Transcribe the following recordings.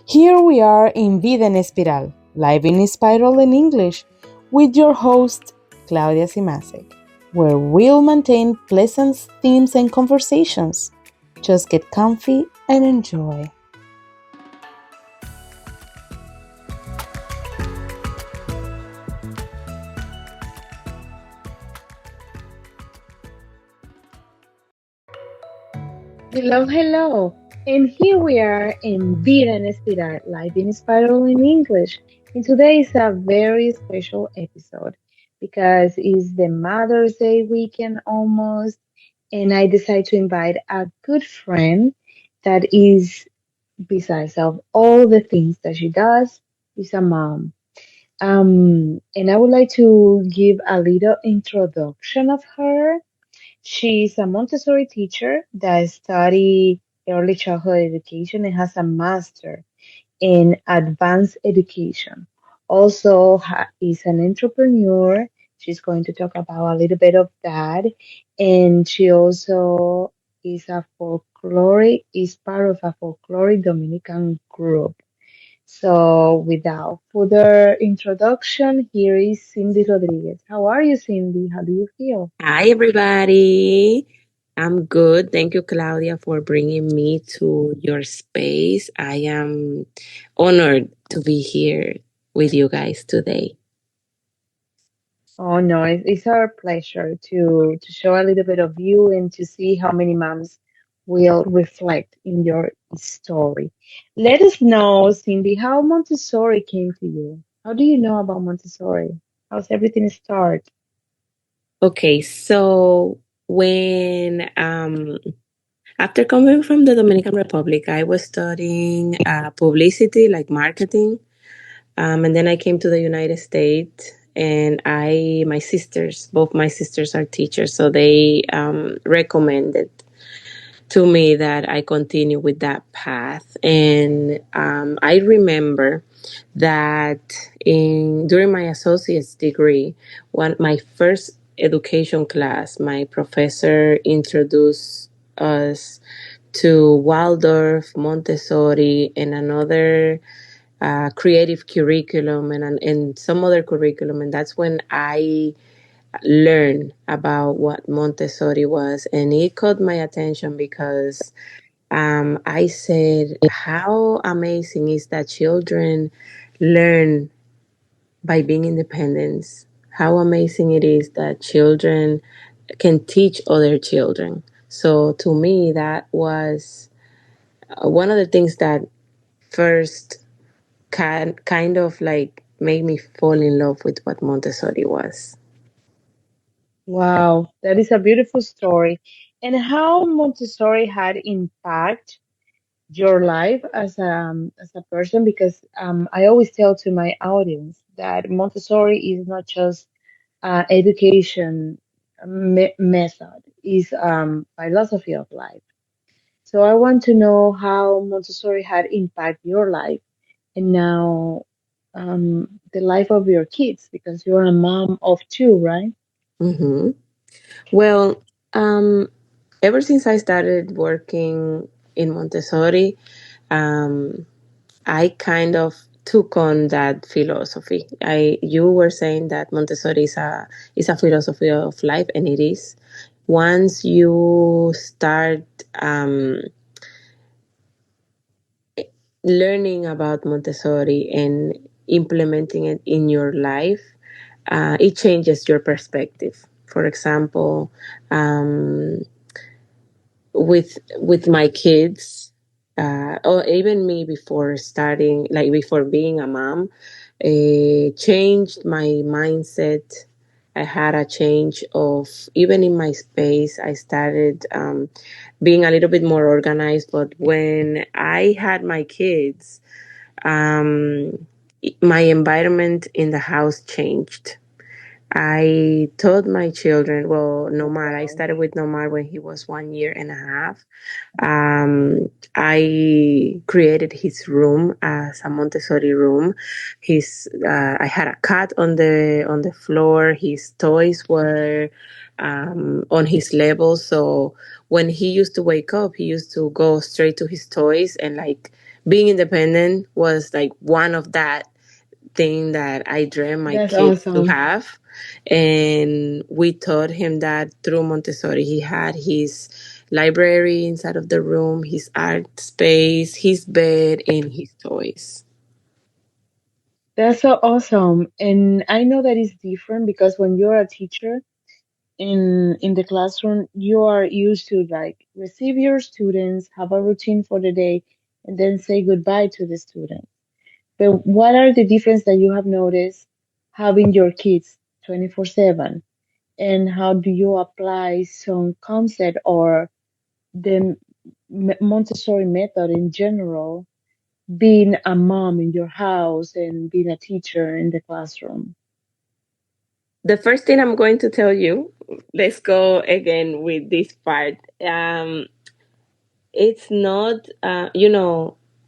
Here we are in Vida en Espiral, live in Espiral in English, with your host, Claudia Simasek, where we'll maintain pleasant themes and conversations. Just get comfy and enjoy. Hello. And here we are in Vida en Espiral, live in Espiral in English. And today is a very special episode because it's the Mother's Day weekend almost. And I decided to invite a good friend that is, besides of all the things that she does, is a mom. And I would like to give a little introduction of her. She's a Montessori teacher that study early childhood education and has a master in advanced education. Also is an entrepreneur. She's going to talk about a little bit of that. And she also is part of a folkloric Dominican group. So without further introduction, here is Sindy Rodriguez. How are you, Cindy? How do you feel? Hi, everybody. I'm good. Thank you, Claudia, for bringing me to your space. I am honored to be here with you guys today. Oh no, it's our pleasure to show a little bit of you and to see how many moms will reflect in your story. Let us know, Cindy, how Montessori came to you. How do you know about Montessori? How's everything start? Okay, so when after coming from the Dominican Republic, I was studying publicity, like marketing, and then I came to the United States. And my sisters, both my sisters are teachers, so they recommended to me that I continue with that path. And I remember that in during my associate's degree, my first education class, my professor introduced us to Waldorf, Montessori, and another creative curriculum and some other curriculum. And that's when I learned about what Montessori was. And it caught my attention because I said, how amazing is that children learn by being independent? How amazing it is that children can teach other children. So to me, that was one of the things that first kind of like made me fall in love with what Montessori was. Wow, that is a beautiful story. And how Montessori had impact your life as a person because I always tell to my audience that Montessori is not just education method, is philosophy of life. So I want to know how Montessori had impact your life and now the life of your kids because you're a mom of two, right? Hmm. Well, um, ever since I started working in Montessori, um, I kind of took on that philosophy. You were saying that Montessori is a philosophy of life, and it is. Once you start um, learning about Montessori and implementing it in your life, it changes your perspective. For example, um, with my kids, or even me before starting, like before being a mom, changed my mindset. I had a change of even in my space. I started being a little bit more organized. But when I had my kids, um, my environment in the house changed. I taught my children, well, Nomar, I Wow. started with Nomar when he was 1 year and a half. I created his room as a Montessori room. I had a cat on the floor. His toys were on his level. So when he used to wake up, he used to go straight to his toys and like being independent was like one of that thing that I dream my That's kids to awesome. have. And we taught him that through Montessori. He had his library inside of the room, his art space, his bed, and his toys. That's so awesome. And I know that it's different because when you're a teacher in the classroom, you are used to like receive your students, have a routine for the day, and then say goodbye to the student. But what are the difference that you have noticed having your kids 24/7? And how do you apply some concept or the Montessori method in general, being a mom in your house and being a teacher in the classroom? The first thing I'm going to tell you, let's go again with this part. It's not,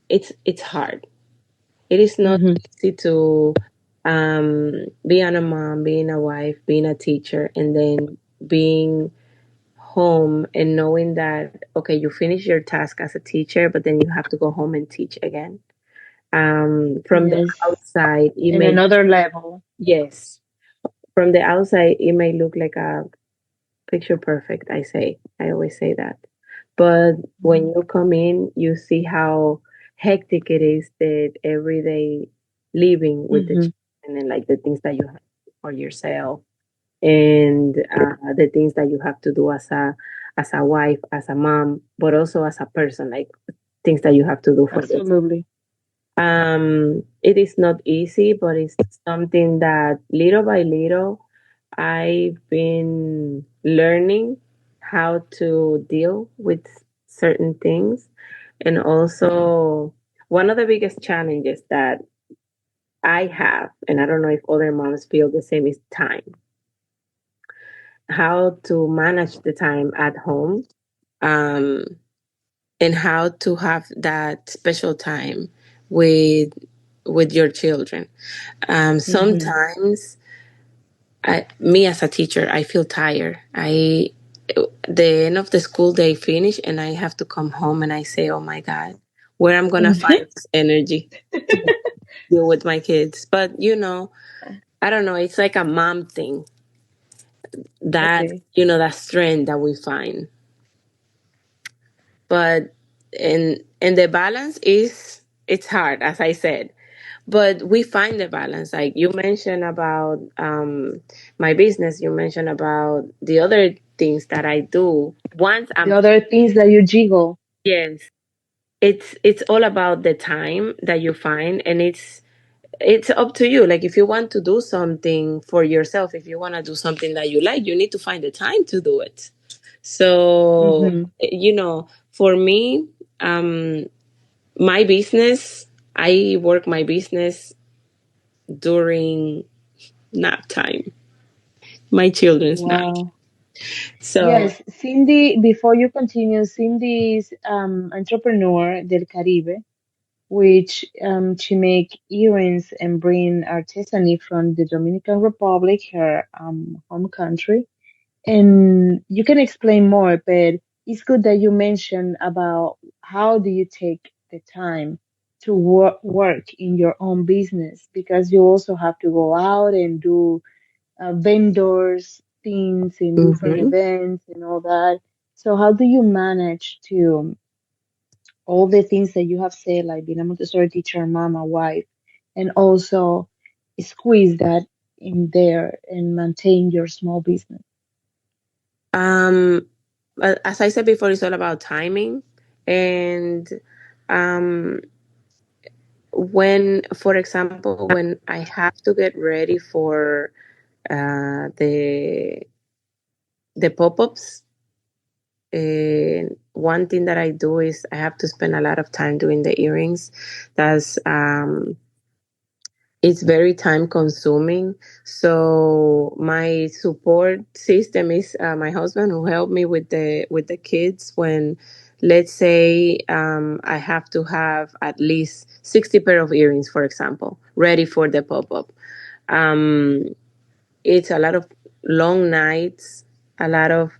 it's hard. It is not Mm-hmm. easy to being a mom, being a wife, being a teacher, and then being home and knowing that, okay, you finish your task as a teacher, but then you have to go home and teach again. From the Yes, outside, it in may, another level. yes, from the outside, it may look like a picture perfect, I always say that. But when Mm-hmm. you come in, you see how hectic it is, that everyday living with the Mm-hmm. children, and like the things that you have to do for yourself, and the things that you have to do as a wife, as a mom, but also as a person, like things that you have to do for yourself. Absolutely. It is not easy, but it's something that little by little I've been learning how to deal with certain things. And also, one of the biggest challenges that I have, and I don't know if other moms feel the same, is time. How to manage the time at home, um, and how to have that special time with your children. Mm-hmm. Sometimes me as a teacher, I feel tired. The end of the school day finish, and I have to come home, and I say, "Oh my God, where I'm gonna find this energy to deal with my kids?" But I don't know. It's like a mom thing, that Okay. that strength that we find. But and the balance is, it's hard, as I said, but we find the balance. Like you mentioned about my business, you mentioned about the other things that I do. Once The I'm other things that you jiggle. Yes, it's all about the time that you find, and it's up to you. Like if you want to do something for yourself, if you want to do something that you like, you need to find the time to do it. So Mm-hmm. for me, um my business, I work my business during nap time, my children's nap. Wow. So, Yes, Cindy, before you continue, Cindy is entrepreneur del Caribe, which she make earrings and bring artisani from the Dominican Republic, her home country. And you can explain more, but it's good that you mentioned about how do you take the time to work in your own business because you also have to go out and do vendors, things in different mhm. events and all that. So how do you manage to all the things that you have said, like being a Montessori teacher, mama, wife, and also squeeze that in there and maintain your small business? um, as I said before, it's all about timing. And um, for example, when I have to get ready for the pop-ups, one thing that I do is I have to spend a lot of time doing the earrings. That's It's very time consuming. So my support system is my husband, who helped me with the kids. When, let's say, I have to have at least 60 pair of earrings, for example, ready for the pop-up. um, it's a lot of long nights, a lot of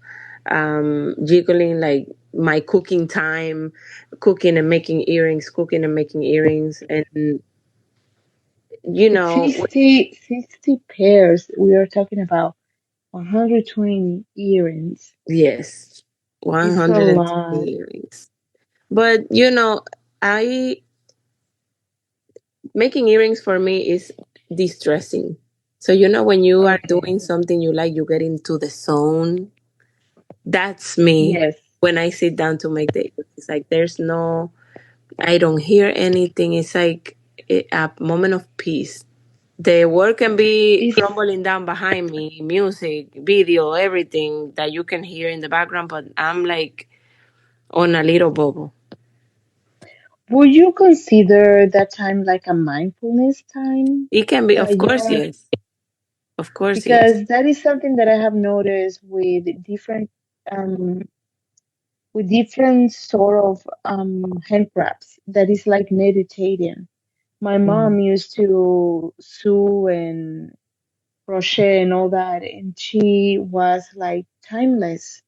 jiggling, like my cooking time, cooking and making earrings, cooking and making earrings. And, you know, 60 pairs. We are talking about 120 earrings. yes, It's a 120 lot. earrings. But, I making earrings for me is distressing. So, when you are Okay. doing something you like, you get into the zone. That's me Yes. when I sit down to make the earrings. It's like I don't hear anything. It's like a moment of peace. The work can be It's, crumbling down behind me, music, video, everything that you can hear in the background, but I'm like on a little bubble. would you consider that time like a mindfulness time It can be, that of course, you're, yes. Of course, yes. because that is something that I have noticed um with different sort of handcrafts that is like meditating. My mom Mhm. used to sew and crochet and all that, and she was like timeless.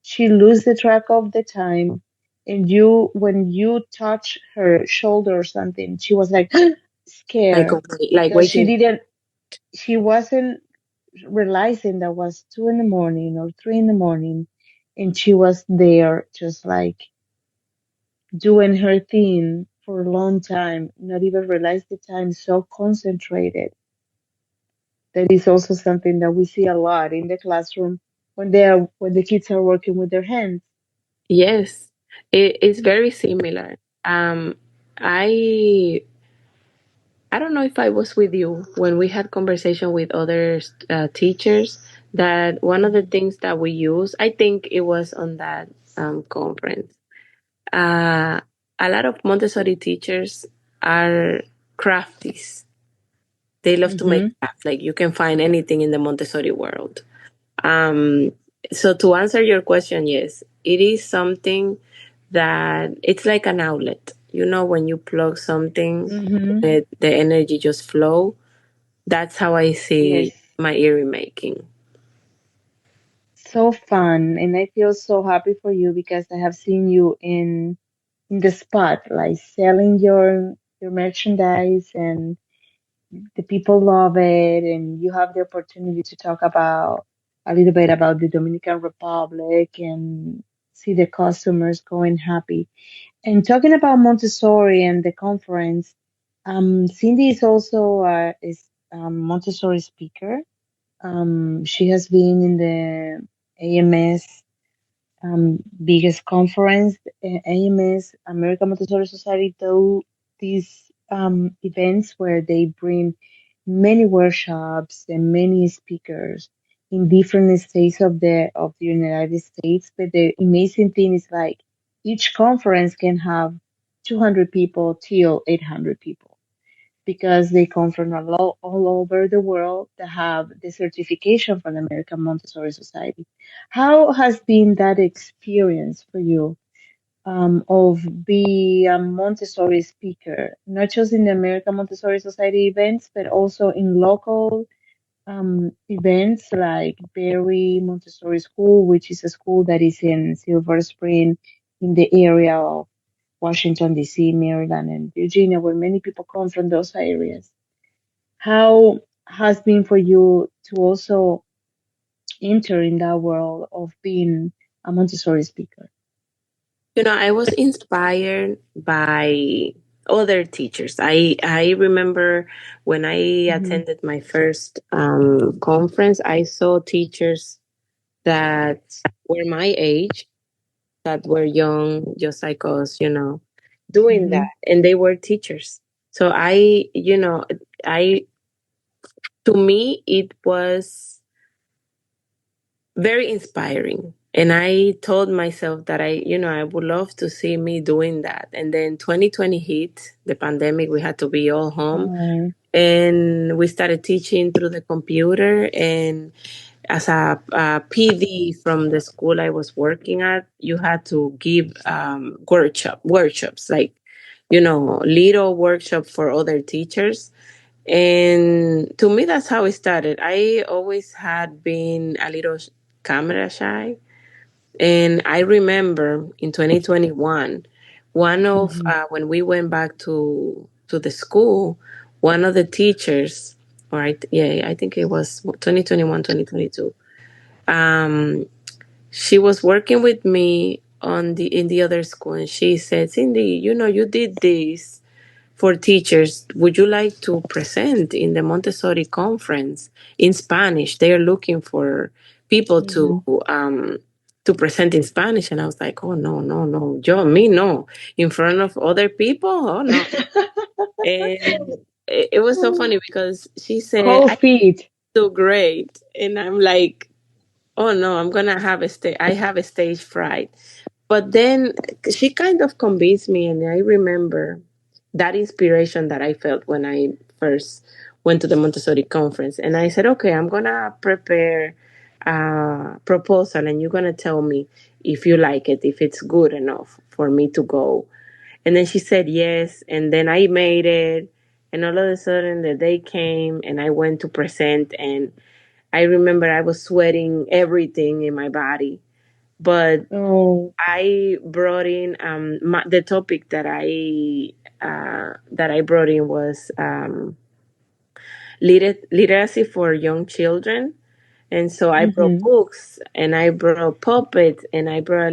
She lose the track of the time, and when you touch her shoulder or something, she was like Like, scared like because waiting. she wasn't realizing that was 2 in the morning or 3 in the morning, and she was there just like doing her thing for a long time, not even realize the time, so concentrated. That is also something that we see a lot in the classroom when the kids are working with their hands. Yes, it's very similar. Um, I I don't know if I was with you when we had conversation with other teachers, that one of the things that we use, I think it was on that conference. Uh, a lot of Montessori teachers are crafties. They love to make Mm-hmm. crafts. Like, you can find anything in the Montessori world. Um, so to answer your question, yes, it is something that it's like an outlet. When you plug something, Mm-hmm. the energy just flow. That's how I Yes. see my earring making. So fun. And I feel so happy for you because I have seen you in the spot, like selling your merchandise, and the people love it, and you have the opportunity to talk about a little bit about the Dominican Republic and see the customers going happy. And talking about Montessori and the conference, Cindy is also is Montessori speaker. She has been in the AMS biggest conference, AMS, American Montessori Society, do these events where they bring many workshops and many speakers in different states of the United States. But the amazing thing is like each conference can have 200 people till 800 people because they come from all over the world that have the certification from the American Montessori Society. How has been that experience for you of being a Montessori speaker, not just in the American Montessori Society events, but also in local events like Berry Montessori School, which is a school that is in Silver Spring in the area of Washington, D.C., Maryland, and Virginia, where many people come from those areas. How has been for you to also enter in that world of being a Montessori speaker? I was inspired by other teachers. I remember when I Hmm. attended my first conference, I saw teachers that were my age, that were young, just like us, doing that. Hmm. And they were teachers. So I, to me, it was very inspiring. And I told myself that I would love to see me doing that. And then 2020 hit, the pandemic, we had to be all home. Oh, And we started teaching through the computer. And as a PD from the school I was working at, you had to give workshops, like, little workshop for other teachers. And to me, that's how it started. I always had been a little camera shy. And I remember in 2021, one of Hmm. when we went back to the school, one of the teachers, yeah, I think it was 2021, 2022. Um, she was working with me on the in the other school, and she said, "Cindy, you did this for teachers. Would you like to present in the Montessori conference in Spanish? They are looking for people Hmm. to present in Spanish." And I was like, "Oh no, no, no, yo, me no, in front of other people, oh no." And it was so funny because she said, Cold "I feet. do great," and I'm like, "Oh no, I'm gonna have a stage. I have a stage fright." But then she kind of convinced me, and I remember that inspiration that I felt when I first went to the Montessori conference. And I said, "Okay, I'm gonna prepare a proposal, and you're gonna tell me if you like it, if it's good enough for me to go." And then she said yes, and then I made it. And all of a sudden, the day came, and I went to present, and I remember I was sweating everything in my body, but Oh. I brought in the topic that I brought in was literacy for young children, and so I brought Hmm. books and I brought puppets and I brought a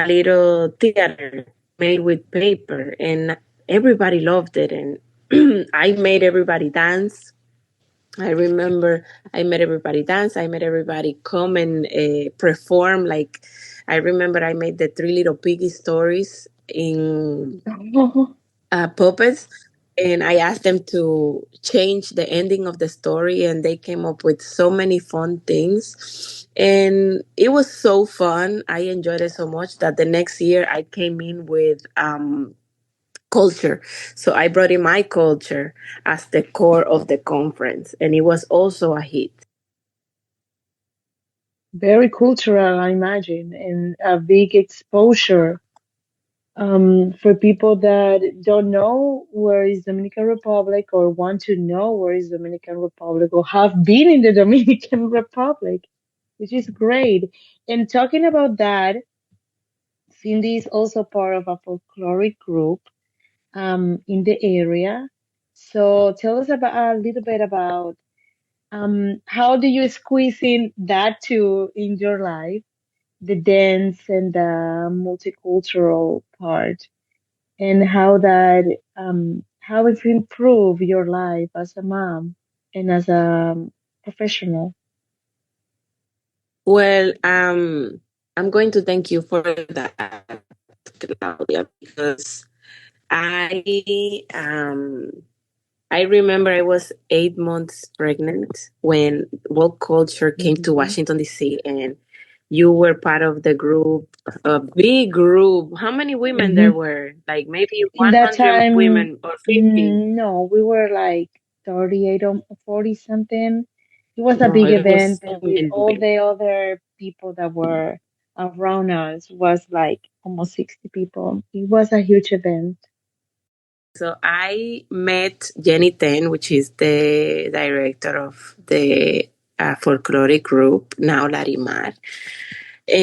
little theater made with paper, and everybody loved it, and I made everybody dance. I remember I made everybody dance. I made everybody come and perform. Like, I remember I made the Three Little Piggy stories in puppets, and I asked them to change the ending of the story, and they came up with so many fun things. And it was so fun. I enjoyed it so much that the next year I came in with culture. So I brought in my culture as the core of the conference, and it was also a hit. Very cultural, I imagine, and a big exposure. For people that don't know where is Dominican Republic or want to know where is Dominican Republic or have been in the Dominican Republic, which is great. And talking about that, Cindy is also part of a folkloric group in the area. So tell us about a little bit about how do you squeeze in that too in your life, the dance and the multicultural part, and how it's improved your life as a mom and as a professional. Well, I'm going to thank you for that, Claudia, because I um I remember I was 8 months pregnant when World Culture came to Hmm. Washington D.C. and you were part of the group, a big group. How many women there Hmm. were? Like maybe In that 100 time, women or 50. no, we were like 38 or 40 something. It was a No, big it was event, so and with many all women. the other people that were around us was like almost 60 people. It was a huge event. So I met Jenny Ten, which is the director of the folkloric group, now Larimar.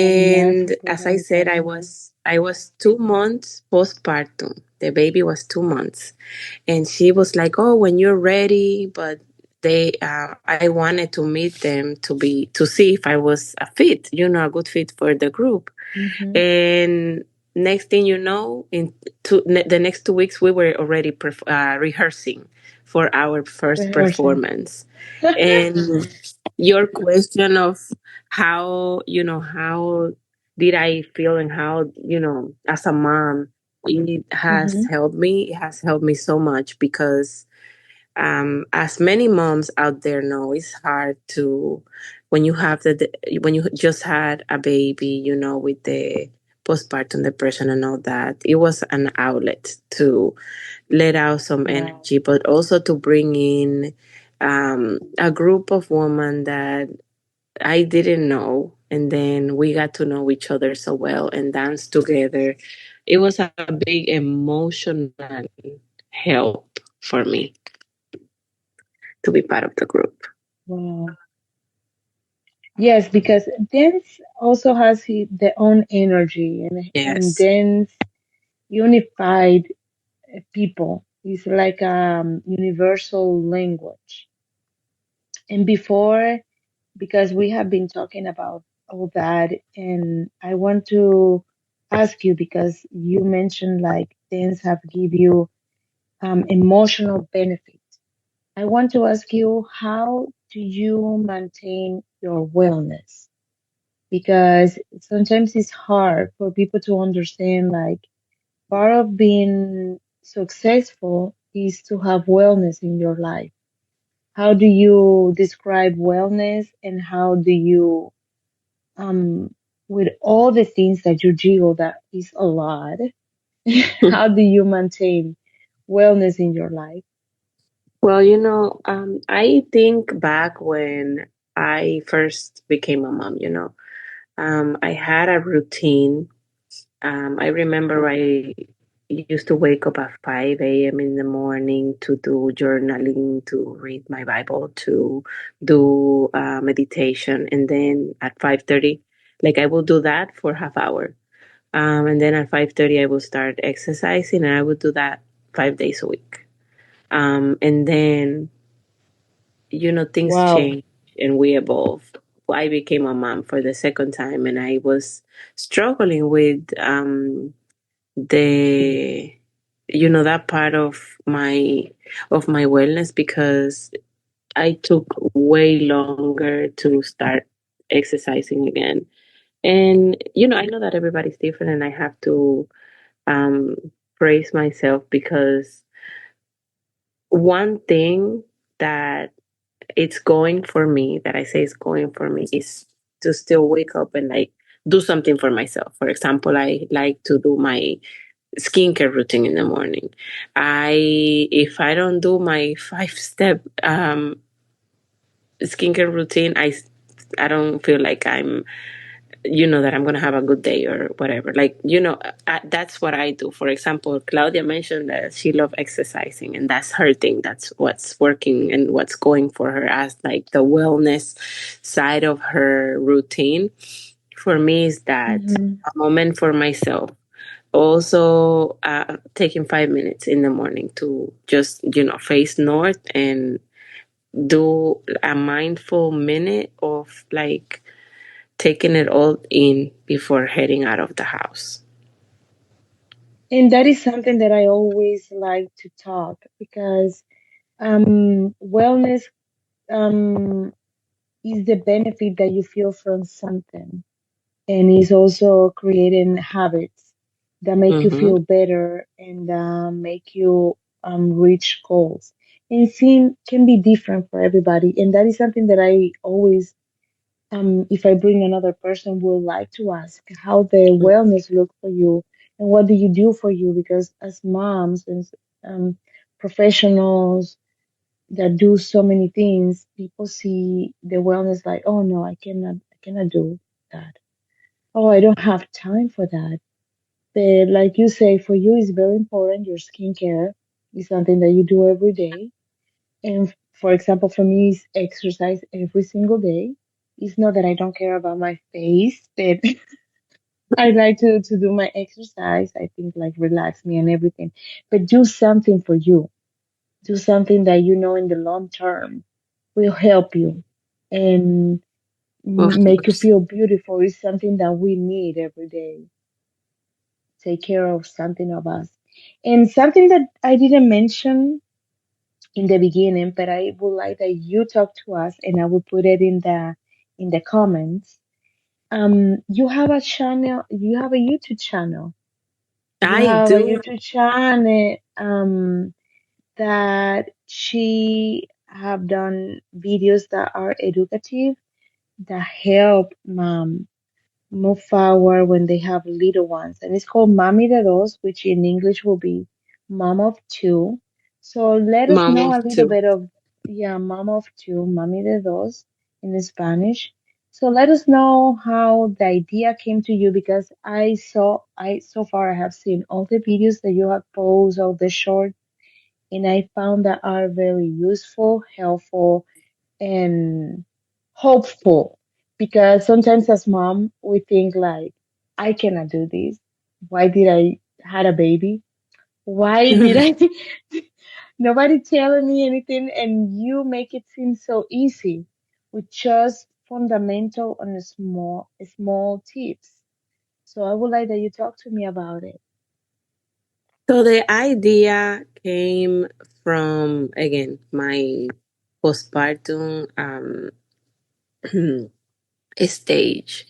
Larimar And as I Folkloric, said, I was 2 months postpartum. The baby was 2 months, and she was like, "Oh, when you're ready," but I wanted to meet them to see if I was a fit, a good fit for the group. hmm And next thing you know, the next 2 weeks, we were already rehearsing for our first rehearsing. performance. And your question of how did I feel and how, as a mom, Hmm. it has helped me so much because as many moms out there know, it's hard to when you just had a baby, with the postpartum depression and all that. It was an outlet to let out some Yeah. energy, but also to bring in a group of women that I didn't know, and then we got to know each other so well and dance together. It was a big emotional help for me to be part of the group. Wow. Yes, because dance also has their own energy, and Yes. dance unified people. It's like a universal language. And before, because we have been talking about all that, and I want to ask you because you mentioned like dance have give you emotional benefit. I want to ask you, how do you maintain your wellness? Because sometimes it's hard for people to understand like part of being successful is to have wellness in your life. How do you describe wellness, and how do you with all the things that you jiggle, that is a lot, how do you maintain wellness in your life? Well, I think back when I first became a mom, I had a routine. I remember I used to wake up at 5 a.m. in the morning to do journaling, to read my Bible, to do meditation. And then at 5:30, like I will do that for half hour. And then at 5:30, I will start exercising, and I would do that 5 days a week. And then things Wow. change and we evolve. I became a mom for the second time, and I was struggling with the that part of my wellness, because I took way longer to start exercising again. And I know that everybody's different, and I have to um praise myself, because one thing that it's going for me, that I say is going for me, is to still wake up and like do something for myself. For example, I like to do my skincare routine in the morning. If I don't do my 5 step skincare routine, I don't feel like that I'm gonna have a good day or whatever. Like, that's what I do. For example, Claudia mentioned that she loves exercising, and that's her thing. That's what's working and what's going for her as like the wellness side of her routine. For me, is that Hmm. a moment for myself. Also, taking 5 minutes in the morning to just face north and do a mindful minute of like taking it all in before heading out of the house. And that is something that I always like to talk, because wellness um, is the benefit that you feel from something, and is also creating habits that make you Mm-hmm. feel better, and make you reach goals. And seem can be different for everybody, and that is something that I always, if I bring another person, would like to ask how the wellness look for you, and what do you do for you? Because as moms and professionals that do so many things, people see the wellness like, oh no, I cannot do that. Oh, I don't have time for that. But like you say, for you, it's very important. Your skincare is something that you do every day. And for example, for me, it's exercise every single day. It's not that I don't care about my face, but I like to do my exercise. I think like relax me and everything. But do something for you. Do something that you know in the long term will help you and Of make you course. feel beautiful. Is something that we need every day. Take care of something of us. And something that I didn't mention in the beginning, but I would like that you talk to us, and I will put it in the comments. You have a channel. You have a YouTube channel. You I have a do. YouTube channel that she have done videos that are educative, that help move forward when they have little ones. And it's called Mami de Dos, which in English will be Mom of Two. So let us Mom know of a little two. bit of, yeah, Mom of Two, Mami de Dos in Spanish. So let us know how the idea came to you, because so far I have seen all the videos that you have posted, all the short, and I found that are very useful, helpful, and hopeful. because sometimes as mom we think like, I cannot do this. Why did I had a baby? Why did I? Nobody telling me anything, and you make it seem so easy with just fundamental and small tips. So I would like that you talk to me about it. So the idea came from, again, my postpartum stage.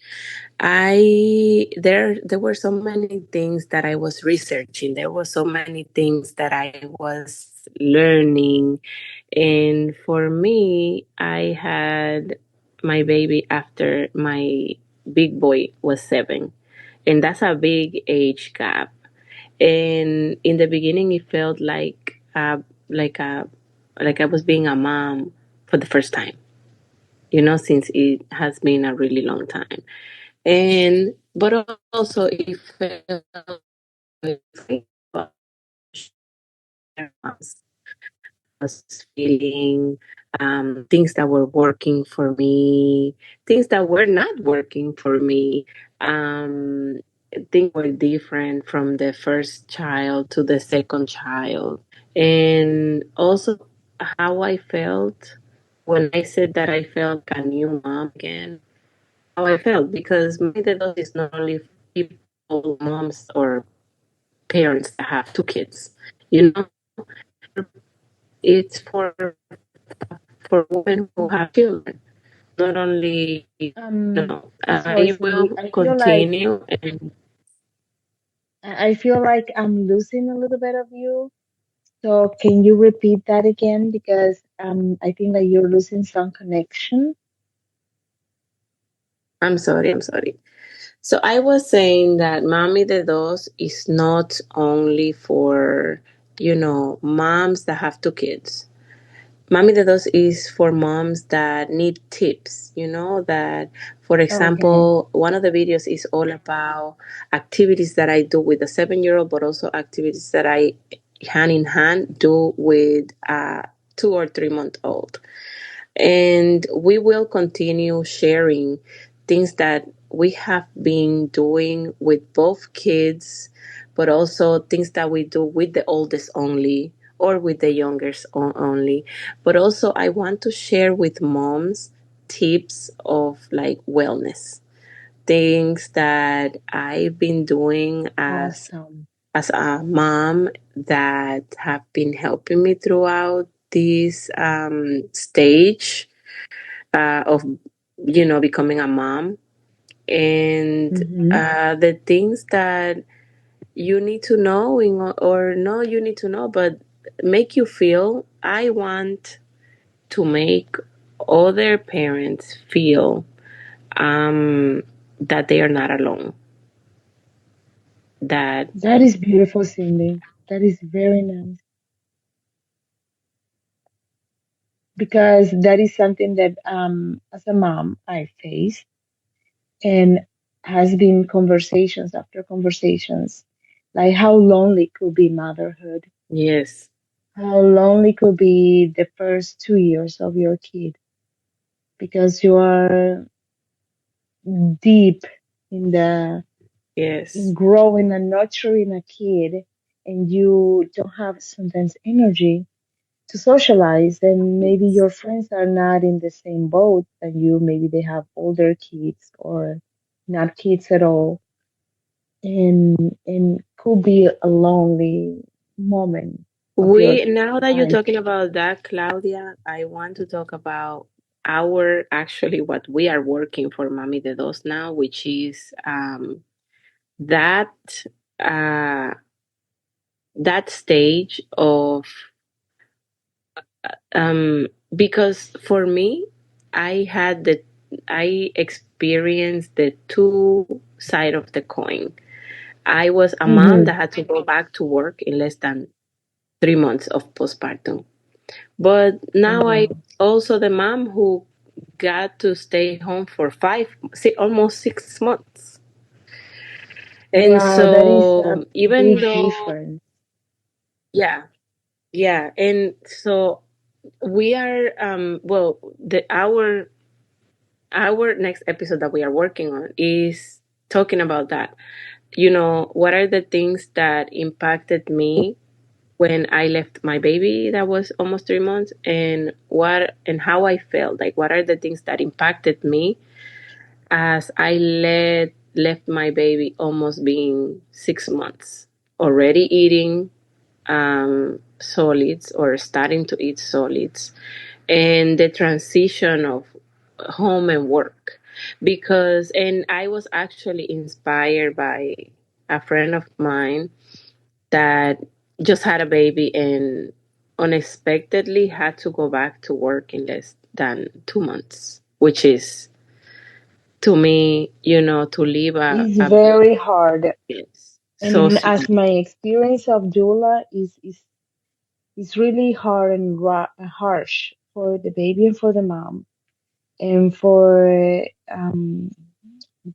There were so many things that I was researching. There were so many things that I was learning. And for me, I had my baby after my big boy was 7. And that's a big age gap. And in the beginning it felt like a like I was being a mom for the first time, since it has been a really long time. And but also it felt like was feeling, things that were working for me, things that were not working for me. Um, Things were different from the first child to the second child. And also how I felt when I said that I felt like a new mom again, how I felt, because maybe the is not only people, moms or parents that have 2 kids, you know, it's for women who have children. Not only, Sorry, I Cindy. will continue. And I feel like I'm losing a little bit of you. So can you repeat that again? Because I think that you're losing some connection. I'm sorry. So I was saying that Mami de Dos is not only for, moms that have 2 kids. Mami de Dos is for moms that need tips, that, for Okay. example, one of the videos is all about activities that I do with a 7-year old, but also activities that I hand in hand do with a 2 or 3 month old. And we will continue sharing things that we have been doing with both kids, but also things that we do with the oldest only or with the youngest only. But also, I want to share with moms tips of like wellness, things that I've been doing Awesome. as a mom that have been helping me throughout this stage of becoming a mom. And Mm-hmm. the things that you need to know, or no you need to know, but make you feel, I want to make other parents feel that they are not alone, that That is beautiful, Cindy. That is very nice because that is something that as a mom I face and has been conversations after conversations like how lonely could be motherhood, yes, how lonely could be the first 2 years of your kid because you are deep in the in yes, growing and nurturing a kid and you don't have sometimes energy to socialize and maybe your friends are not in the same boat and you maybe they have older kids or not kids at all and could be a lonely moment of your we now that you're life. talking about that, Claudia, I want to talk about our actually what we are working for Mami de Dos now, which is that uh, that stage of, um, because for me, I had the I experienced the two side of the coin. I was a mom Mm-hmm. that had to go back to work in less than 3 months of postpartum. But now I Wow. also the mom who got to stay home for almost 6 months. And Wow, that is a so even big though, difference. yeah, yeah. And so we are, well, the our our next episode that we are working on is talking about that. You know, what are the things that impacted me when I left my baby that was almost 3 months, and what and how I felt. Like, what are the things that impacted me as I left my baby almost being 6 months, already eating solids or starting to eat solids, and the transition of home and work. Because, and I was actually inspired by a friend of mine that just had a baby and unexpectedly had to go back to work in less than 2 months, which is, to me, you know, to leave It's a very hard. business so And soon. as my experience of doula is really hard and harsh for the baby and for the mom and for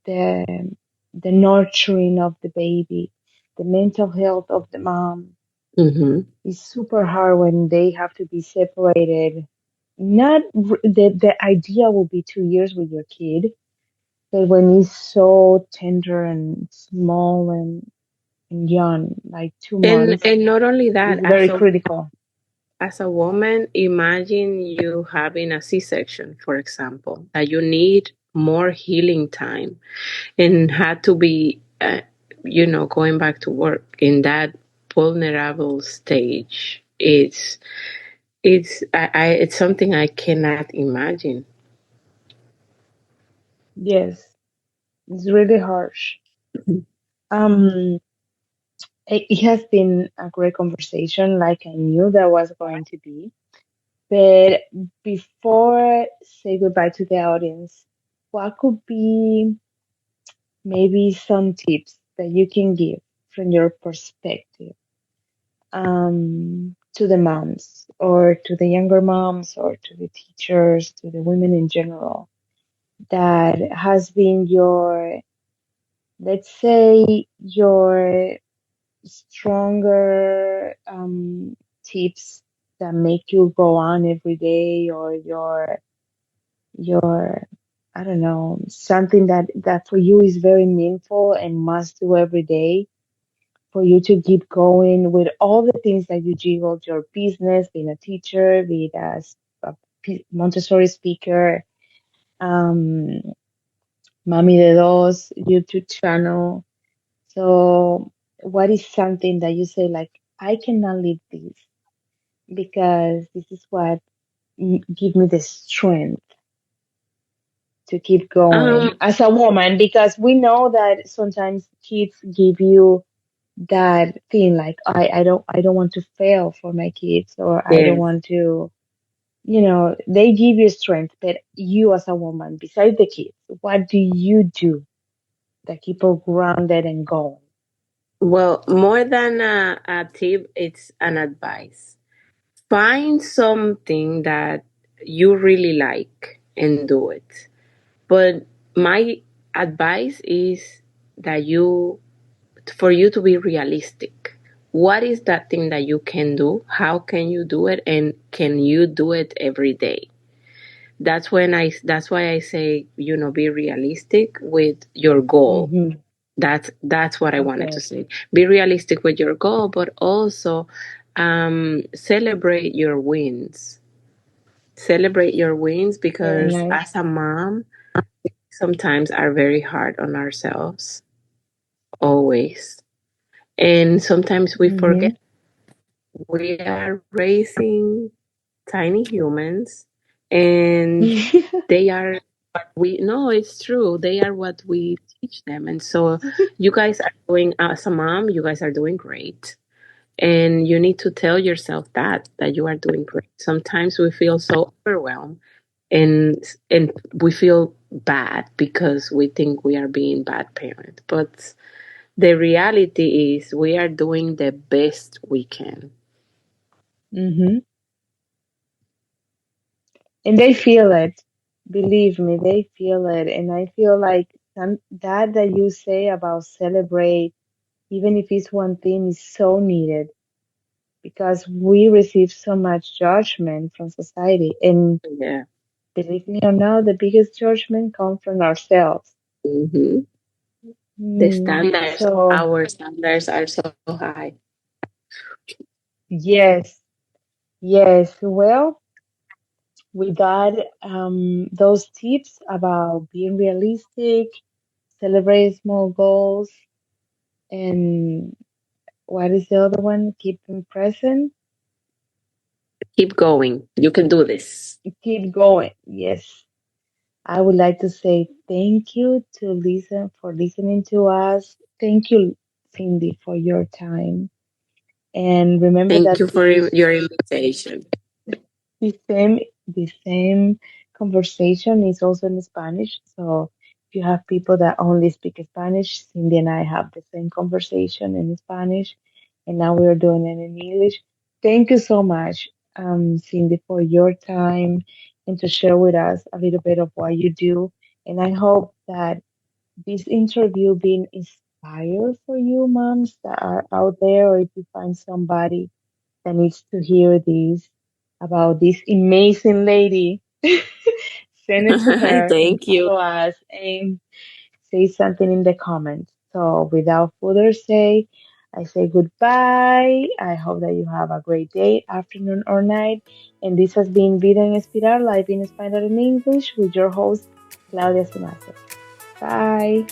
the the nurturing of the baby, the mental health of the mom Hmm. is super hard when they have to be separated. Not the idea will be 2 years with your kid, but when he's so tender and small and young, like two And months, and not only that, is very critical. as a woman, imagine you having a C-section, for example, that you need more healing time and had to be, you know, going back to work in that vulnerable stage. It's something I cannot imagine. Yes, it's really harsh. Um, it has been a great conversation, like I knew that was going to be. But before say goodbye to the audience, what could be maybe some tips that you can give from your perspective to the moms or to the younger moms or to the teachers, to the women in general, that has been your, let's say, your stronger tips that make you go on every day, or your I don't know, something that for you is very meaningful and must do every day for you to keep going with all the things that you juggled, your business, being a teacher, being a Montessori speaker, um, Mami de Dos, YouTube channel. So, what is something that you say, like, I cannot leave this because this is what give me the strength to keep going Um, as a woman? Because we know that sometimes kids give you that thing, like, I don't want to fail for my kids, or I don't yes. want to, they give you strength, but you as a woman, besides the kids, what do you do that keep you grounded and going? Well, more than a tip, it's an advice. Find something that you really like and do it. But my advice is that for you to be realistic. What is that thing that you can do? How can you do it? And can you do it every day? That's why I say, you know, be realistic with your goal. Mm-hmm. That's what I wanted to Okay. say. Be realistic with your goal, but also celebrate your wins. Celebrate your wins, Very because nice. as a mom, sometimes are very hard on ourselves, always. And sometimes we Mm-hmm. forget we are raising tiny humans, and they are, we no, it's true. They are what we teach them. And so you guys are doing, as a mom, you guys are doing great. And you need to tell yourself that you are doing great. Sometimes we feel so overwhelmed, and we feel bad because we think we are being bad parent. But the reality is we are doing the best we can. Mm-hmm. And they feel it. Believe me, they feel it. And I feel like that you say about celebrate, even if it's one thing, is so needed because we receive so much judgment from society. And Yeah. Believe me or not, the biggest judgment comes from ourselves. Hmm. The standards, So, our standards are so high. yes, yes. Well, we got those tips about being realistic, celebrate small goals, and what is the other one? Keep them present, Keep going. You can do this. keep going. Yes. I would like to say thank you to listen for listening to us. Thank you, Cindy, for your time. And remember Thank that you for your invitation. the same conversation is also in Spanish. So if you have people that only speak Spanish, Cindy and I have the same conversation in Spanish, and now we're doing it in English. Thank you so much, Cindy, for your time and to share with us a little bit of what you do. And I hope that this interview being inspired for you moms that are out there, or if you find somebody that needs to hear this about this amazing lady, send it to her and Thank you. follow us and say something in the comments. So without further say, I say goodbye. I hope that you have a great day, afternoon, or night. And this has been Vida en Espiral, Live in Spanish in English with your host, Claudia Simaso. Bye.